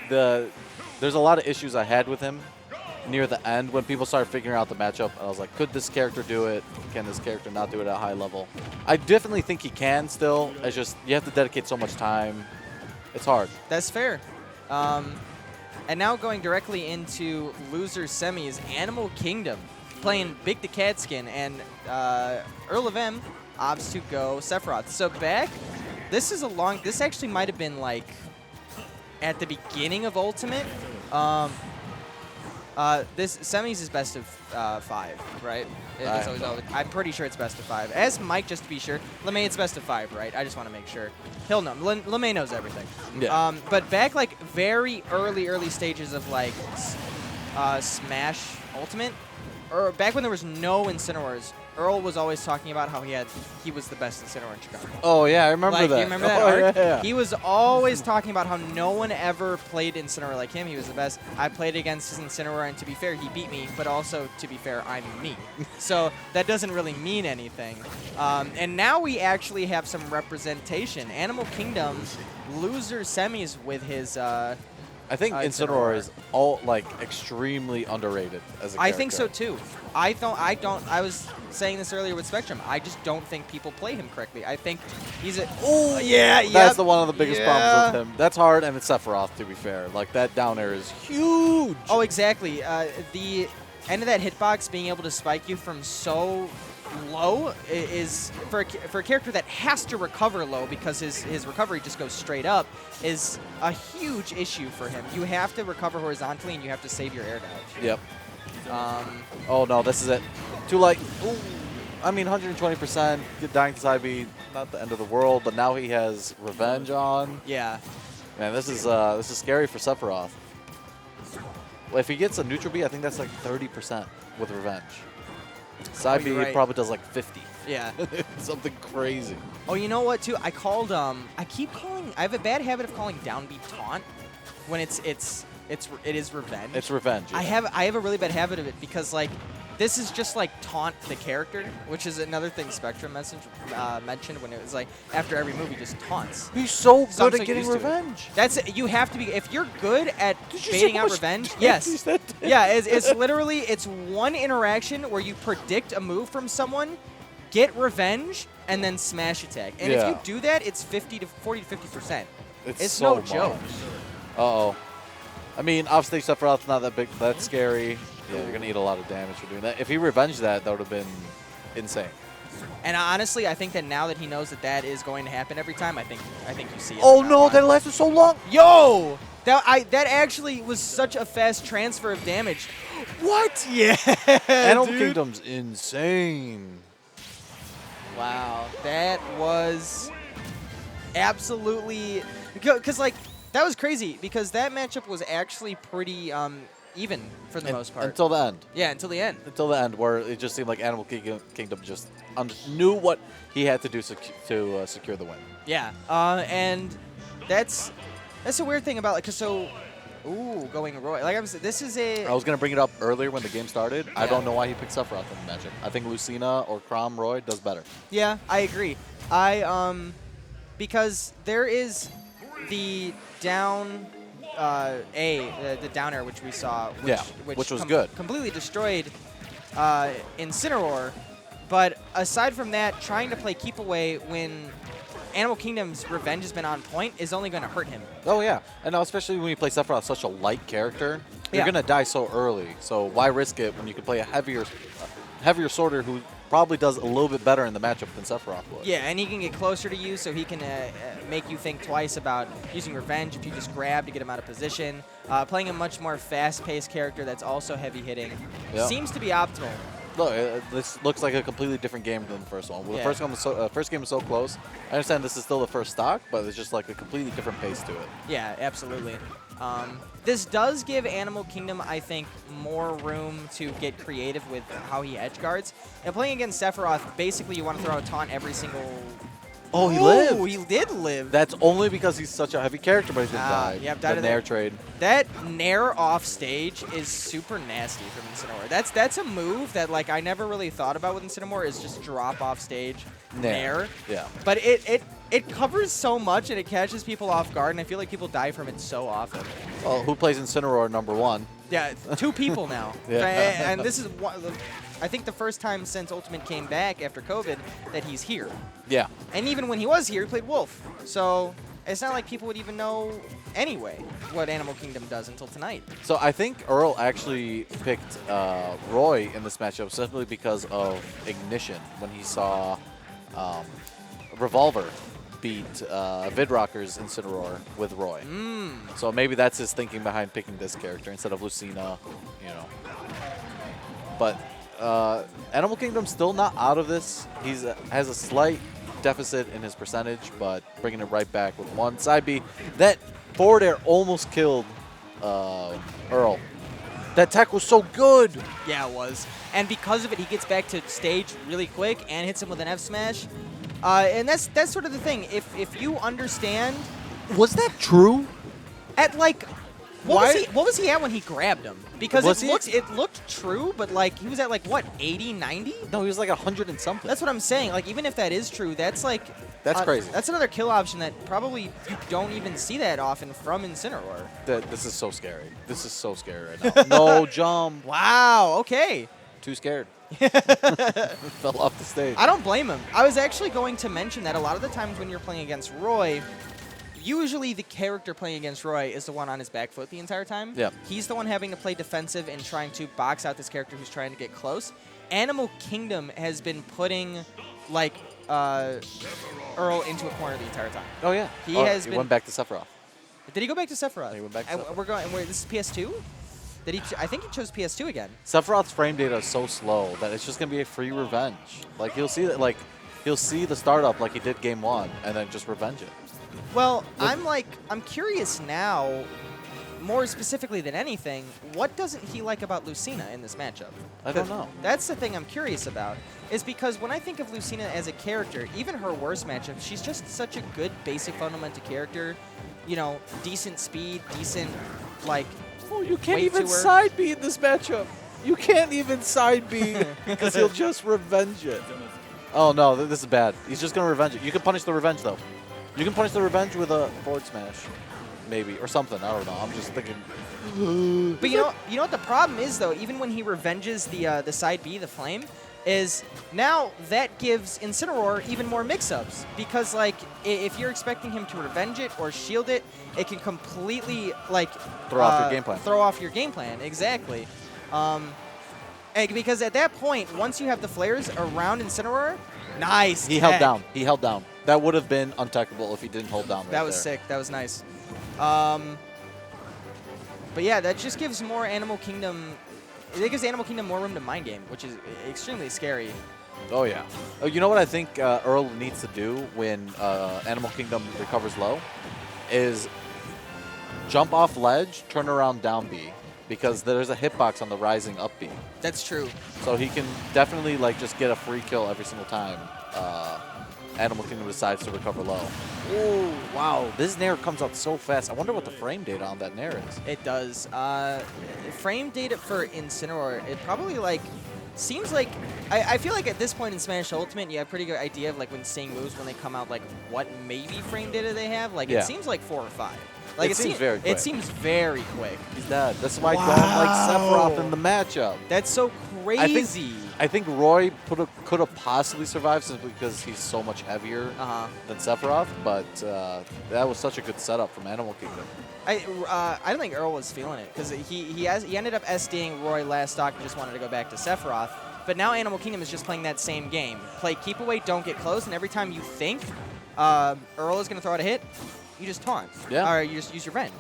there's a lot of issues I had with him near the end when people started figuring out the matchup. I was like, could this character do it? Can this character not do it at a high level? I definitely think he can still. It's just you have to dedicate so much time. It's hard. That's fair. And now going directly into loser semis, AnimalKingdom playing Big the Catskin and EarlOfM opts to go Sephiroth. So back, this actually might have been like at the beginning of Ultimate. This semis is best of 5, right? I'm pretty sure it's best of 5. As Mike, just to be sure, LeMay, it's best of 5, right? I just want to make sure. He'll know. LeMay knows everything. Yeah. But back like very early stages of like Smash Ultimate, or back when there was no Incineroars, Earl was always talking about how he was the best Incineroar in Chicago. Oh yeah, I remember that. You remember that arc? Yeah. He was always talking about how no one ever played Incineroar like him. He was the best. I played against Incineroar, and to be fair, he beat me. But also, to be fair, I'm me. So that doesn't really mean anything. And now we actually have some representation. AnimalKingdom loser semis with his. I think Incineroar is extremely underrated as a character. I think so too. I was saying this earlier with Spectrum. I just don't think people play him correctly. I think he's a. Oh yeah, yeah. That's one of the biggest problems with him. That's hard, and it's Sephiroth, to be fair. Like that down air is huge. Oh, exactly. The end of that hitbox being able to spike you from so low is for a character that has to recover low because his recovery just goes straight up is a huge issue for him. You have to recover horizontally and you have to save your air dodge. Yep. Oh no, this is it. Too light. Ooh. I mean, 120%. Dying to side B, not the end of the world, but now he has revenge on. Yeah. Man, this is scary for Sephiroth. Well, if he gets a neutral B, I think that's like 30% with revenge. Side B probably does like 50. Yeah. Something crazy. Oh, you know what, too? I have a bad habit of calling down B taunt when it is revenge. It's revenge. Yeah. I have a really bad habit of it because, like, this is just like taunt the character, which is another thing Spectrum mentioned when it was like after every move he just taunts. He's so good at getting revenge. You have to be if you're good at baiting out revenge. Yes. Yeah, it's literally it's one interaction where you predict a move from someone, get revenge, and then smash attack. And if you do that, it's 40 to 50%. It's so no joke. Uh-oh. I mean, offstage Sephiroth's not that big. That's scary. Yeah, you're going to eat a lot of damage for doing that. If he revenged that, that would have been insane. And honestly, I think that now that he knows that is going to happen every time, I think you see it. Oh no, that lasted so long. Yo! That actually was such a fast transfer of damage. What? Yeah, AnimalKingdom's insane. Wow, that was absolutely... Because, like, that was crazy because that matchup was actually pretty... even for the most part. Until the end. Yeah, until the end. Until the end, where it just seemed like AnimalKingdom just knew what he had to do to secure the win. Yeah, and that's a weird thing about going Roy. Like I was, this is a. I was gonna bring it up earlier when the game started. Yeah. I don't know why he picked Sephiroth in the matchup. I think Lucina or Chrom Roy does better. Yeah, I agree. Because there is the down. The down air, which we saw, which was good. Completely destroyed Incineroar. But aside from that, trying to play keep away when AnimalKingdom's revenge has been on point is only going to hurt him. Oh, yeah. And now especially when you play Sephiroth, such a light character, you're going to die so early. So why risk it when you can play a heavier sorter who probably does a little bit better in the matchup than Sephiroth would. Yeah, and he can get closer to you, so he can make you think twice about using revenge if you just grab to get him out of position. Playing a much more fast-paced character that's also heavy-hitting seems to be optimal. Look, this looks like a completely different game than the first one. Well, the first game was so close. I understand this is still the first stock, but it's just like a completely different pace to it. Yeah, absolutely. This does give AnimalKingdom, I think, more room to get creative with how he edge guards. And playing against Sephiroth, basically you want to throw a taunt every single... Oh, he lived! Oh, he did live! That's only because he's such a heavy character, but he didn't die. Yeah, the Nair trade. That Nair off stage is super nasty from Incineroar. That's a move that like I never really thought about with Incineroar is just drop off stage Nair. Yeah. But it covers so much and it catches people off guard, and I feel like people die from it so often. Well, who plays Incineroar #1? Yeah, 2 people now. Yeah. And this is, I think, the first time since Ultimate came back after COVID that he's here. Yeah. And even when he was here, he played Wolf. So it's not like people would even know anyway what Animal Kingdom does until tonight. So I think Earl actually picked Roy in this matchup simply because of Ignition when he saw Revolver beat Vidrocker's Incineroar with Roy. So maybe that's his thinking behind picking this character instead of Lucina, you know. But Animal Kingdom's still not out of this. He has a slight deficit in his percentage, but bringing it right back with one side B. That forward air almost killed Earl. That tech was so good. Yeah, it was. And because of it, he gets back to stage really quick and hits him with an F smash. And that's sort of the thing. If you understand, Was that true? at like, what was he at when he grabbed him? Because it looked true, but like he was at like what, 80, 90? No, he was like 100 and something. That's what I'm saying. Like even if that is true, that's like Crazy. That's another kill option that probably you don't even see that often from Incineroar. This is so scary. This is so scary right now. No jump. Wow. Okay. Too scared. Fell off the stage. I don't blame him. I was actually going to mention that a lot of the times when you're playing against Roy, usually the character playing against Roy is the one on his back foot the entire time. Yep. He's the one having to play defensive and trying to box out this character who's trying to get close. Animal Kingdom has been putting, like, Earl into a corner the entire time. Oh, yeah. He went back to Sephiroth. Did he go back to Sephiroth? He went back to Sephiroth. This is PS2? I think he chose PS2 again. Sephiroth's frame data is so slow that it's just gonna be a free revenge. Like he'll see that, like he'll see the startup like he did game 1, and then just revenge it. Well, I'm curious now, more specifically than anything, what doesn't he like about Lucina in this matchup? I don't know. That's the thing I'm curious about, is because when I think of Lucina as a character, even her worst matchup, she's just such a good basic fundamental character. You know, decent speed, decent, like, Oh, you can't Way even to her. side B in this matchup. You can't even side B because he'll just revenge it. Oh no, this is bad. He's just gonna revenge it. You can punish the revenge though. You can punish the revenge with a forward smash, maybe, or something. I don't know. I'm just thinking. But you know what the problem is though. Even when he revenges the side B, the flame, is now that gives Incineroar even more mix-ups because like if you're expecting him to revenge it or shield it, it can completely like Throw off your game plan. Throw off your game plan, exactly. Because at that point, once you have the flares around Incineroar, nice. He held down. He held down. That would have been untechable if he didn't hold down. Right That was there. sick. That was nice. But yeah, that just gives more Animal Kingdom. It gives Animal Kingdom more room to mind game, which is extremely scary. Oh yeah. Oh, you know what I think Earl needs to do when Animal Kingdom recovers low is jump off ledge, turn around down B, because there's a hitbox on the rising up B. That's true. So he can definitely like just get a free kill every single time Animal Kingdom decides to recover low. Oh wow, this nair comes out so fast. I wonder what the frame data on that nair is. It does. Frame data for Incineroar, it probably like seems like I feel like at this point in Smash Ultimate, you have a pretty good idea of like when seeing moves when they come out, like what maybe frame data they have. Like Yeah. it seems like 4 or 5. Like It seems very quick. It seems very quick. He's dead. That's why I don't like Sephiroth in the matchup. That's so crazy. I think Roy could have possibly survived simply because he's so much heavier than Sephiroth, but that was such a good setup from Animal Kingdom. I don't think Earl was feeling it because he ended up SDing Roy last stock and just wanted to go back to Sephiroth. But now Animal Kingdom is just playing that same game. Play keep away, don't get close, and every time you think Earl is going to throw out a hit, you just taunt. Yeah. Or you just use your revenge.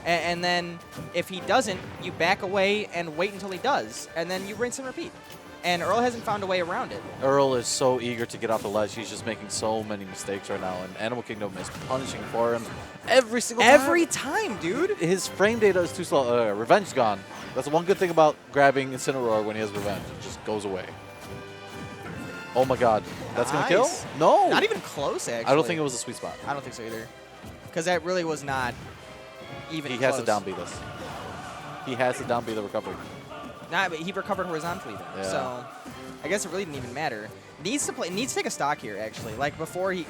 And then if he doesn't, you back away and wait until he does. And then you rinse and repeat. And Earl hasn't found a way around it. Earl is so eager to get off the ledge. He's just making so many mistakes right now, and Animal Kingdom is punishing for him every single time. Every time, dude. His frame data is too slow. Revenge's gone. That's one good thing about grabbing Incineroar when he has Revenge. It just goes away. Oh my god. That's going to kill? Nice. No. Not even close, actually. I don't think it was a sweet spot. I don't think so either. Because that really was not even He close. has to down B this. He has to down B the recovery. Nah, but he recovered horizontally then. Yeah. So I guess it really didn't even matter. Needs to take a stock here actually. Like before he.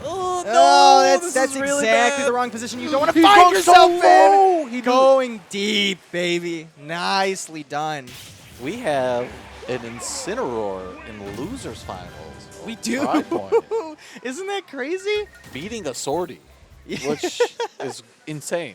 Oh no! this That's is really exactly bad. the wrong position. You don't want to He's find going yourself so in. low. he Going deep, baby. Nicely done. We have an Incineroar in losers finals. We do. Tripoint Isn't that crazy? beating a Swordy, which is insane.